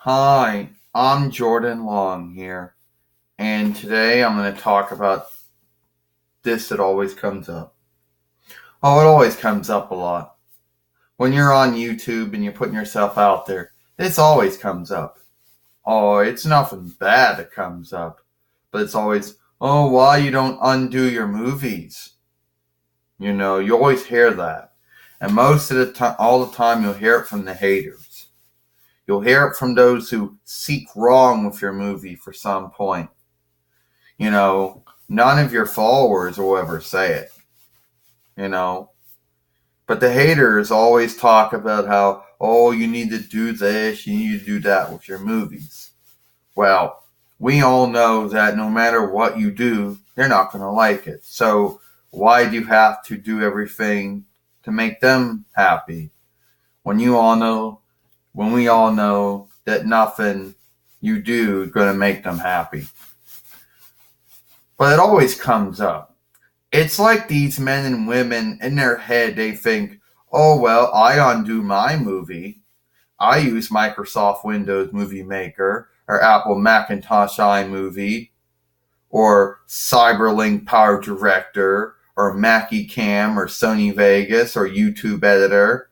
Hi, I'm Jordan Long here, and today I'm going to talk about this that always comes up. Oh, it always comes up a lot. When you're on YouTube and you're putting yourself out there, this always comes up. Oh, it's nothing bad that comes up, but it's always, oh, why you don't undo your movies? You always hear that. And most of the time, all the time, you'll hear it from the haters. You'll hear it from those who seek wrong with your movie for some point. None of your followers will ever say it, you know. But the haters always talk about how, oh, you need to do this, you need to do that with your movies. Well, we all know that no matter what you do, they're not going to like it. So why do you have to do everything to make them happy? When we all know that nothing you do is going to make them happy. But it always comes up. It's like these men and women in their head, they think, oh, well, I undo my movie. I use Microsoft Windows Movie Maker or Apple Macintosh iMovie or Cyberlink Power Director or Mackie Cam or Sony Vegas or YouTube Editor,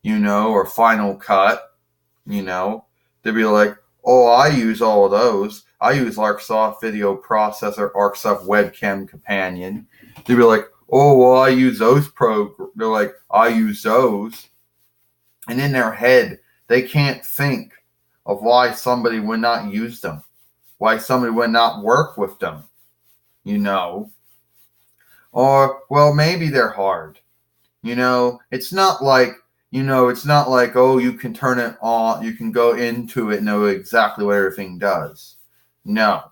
or Final Cut, They'd be like, oh, I use all of those. I use Arcsoft Video Processor, Arcsoft Webcam Companion. They'd be like, oh, well, I use those programs. They're like, I use those. And in their head, they can't think of why somebody would not use them, why somebody would not work with them, Or, well, maybe they're hard. It's not like, oh, you can turn it on, you can go into it and know exactly what everything does. No.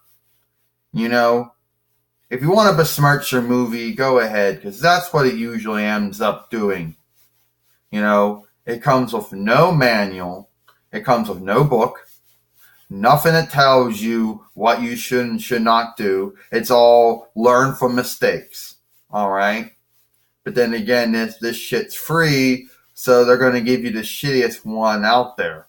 If you want to besmirch your movie, go ahead, because that's what it usually ends up doing. It comes with no manual, it comes with no book, nothing that tells you what you should and should not do. It's all learn from mistakes. All right? But then again, this shit's free, so they're going to give you the shittiest one out there.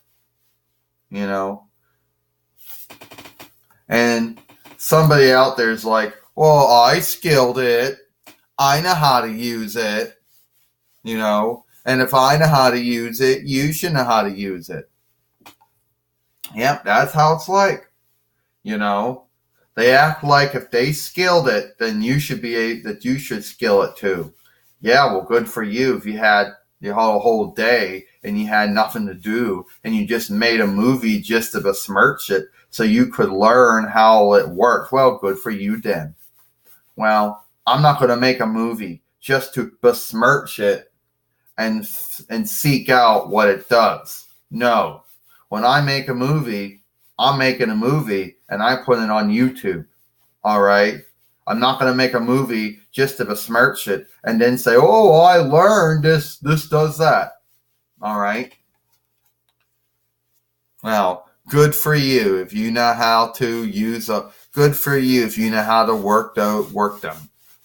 And somebody out there is like, well, I skilled it. I know how to use it. And if I know how to use it, you should know how to use it. Yep, that's how it's like. They act like if they skilled it, then you should skill it too. Yeah, well, good for you if you had your whole day and you had nothing to do and you just made a movie just to besmirch it so you could learn how it works. Well, good for you then. Well, I'm not going to make a movie just to besmirch it and seek out what it does. No. When I make a movie, I'm making a movie and I put it on YouTube. All right? I'm not going to make a movie just to besmirch it and then say, oh, I learned this does that. All right? Well, good for you if you know how to use good for you if you know how to work them.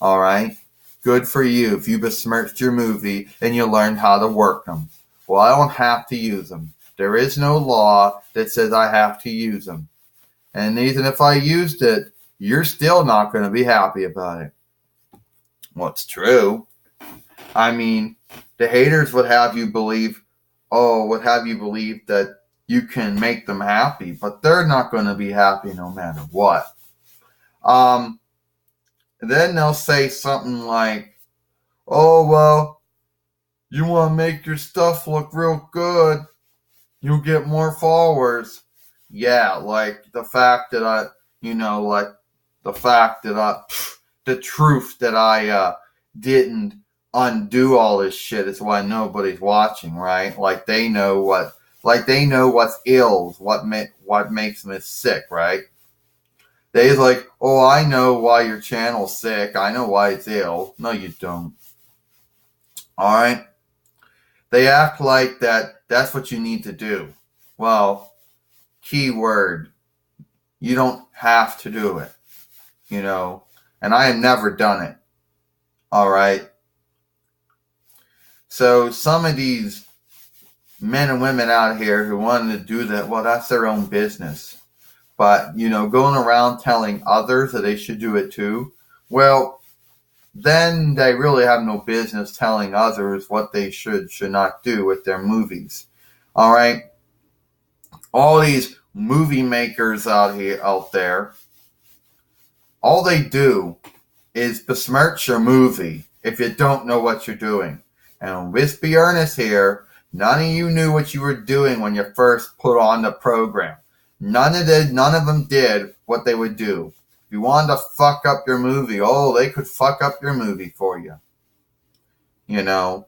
All right? Good for you if you besmirched your movie and you learned how to work them. Well, I don't have to use them. There is no law that says I have to use them. And even if I used it, you're still not going to be happy about it. What's true? I mean, the haters would have you believe that you can make them happy, but they're not going to be happy no matter what. Then they'll say something like, oh, well, you want to make your stuff look real good, you'll get more followers. Yeah, like the truth that I didn't undo all this shit is why nobody's watching, right? Like they know what's ill, what makes me sick, right? They're like, oh, I know why your channel's sick. I know why it's ill. No, you don't. All right? They act like that's what you need to do. Well, key word, you don't have to do it, and I have never done it. All right. So some of these men and women out here who wanted to do that, well, that's their own business. But, going around telling others that they should do it too, well, then they really have no business telling others what they should not do with their movies. All right? All these movie makers out there, all they do is besmirch your movie if you don't know what you're doing. And let's be earnest here, none of you knew what you were doing when you first put on the program. None of them did what they would do. If you wanted to fuck up your movie, they could fuck up your movie for you. I'm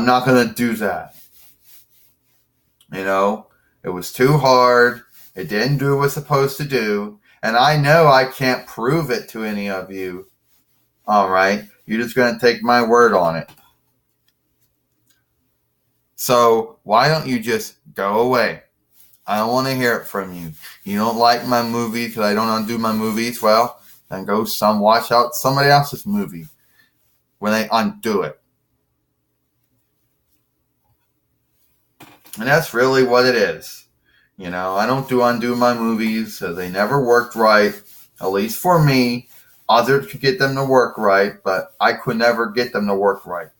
not going to do that. It was too hard. It didn't do what it was supposed to do. And I know I can't prove it to any of you. All right? You're just going to take my word on it. So why don't you just go away? I don't want to hear it from you. You don't like my movie because I don't undo my movies. Well, then go watch out somebody else's movie when they undo it. And that's really what it is. I don't undo my movies because they never worked right, at least for me. Others could get them to work right, but I could never get them to work right.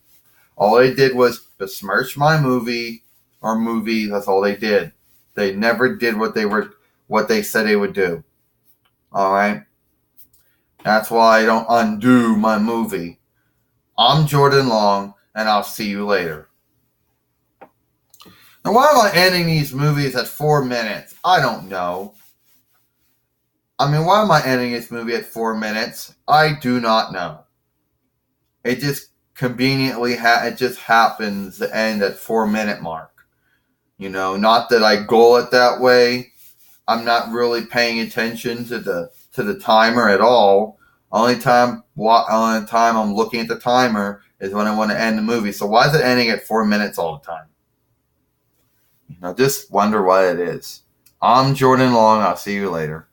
All they did was besmirch my movie or movies. That's all they did. They never did what they said they would do. All right? That's why I don't undo my movie. I'm Jordan Long, and I'll see you later. Now, why am I ending these movies at 4 minutes? I don't know. Why am I ending this movie at 4 minutes? I do not know. It just conveniently it just happens to end at 4 minute mark. Not that I goal it that way. I'm not really paying attention to the timer at all. Only time I'm looking at the timer is when I want to end the movie. So why is it ending at 4 minutes all the time? Just wonder why it is. I'm Jordan Long. I'll see you later.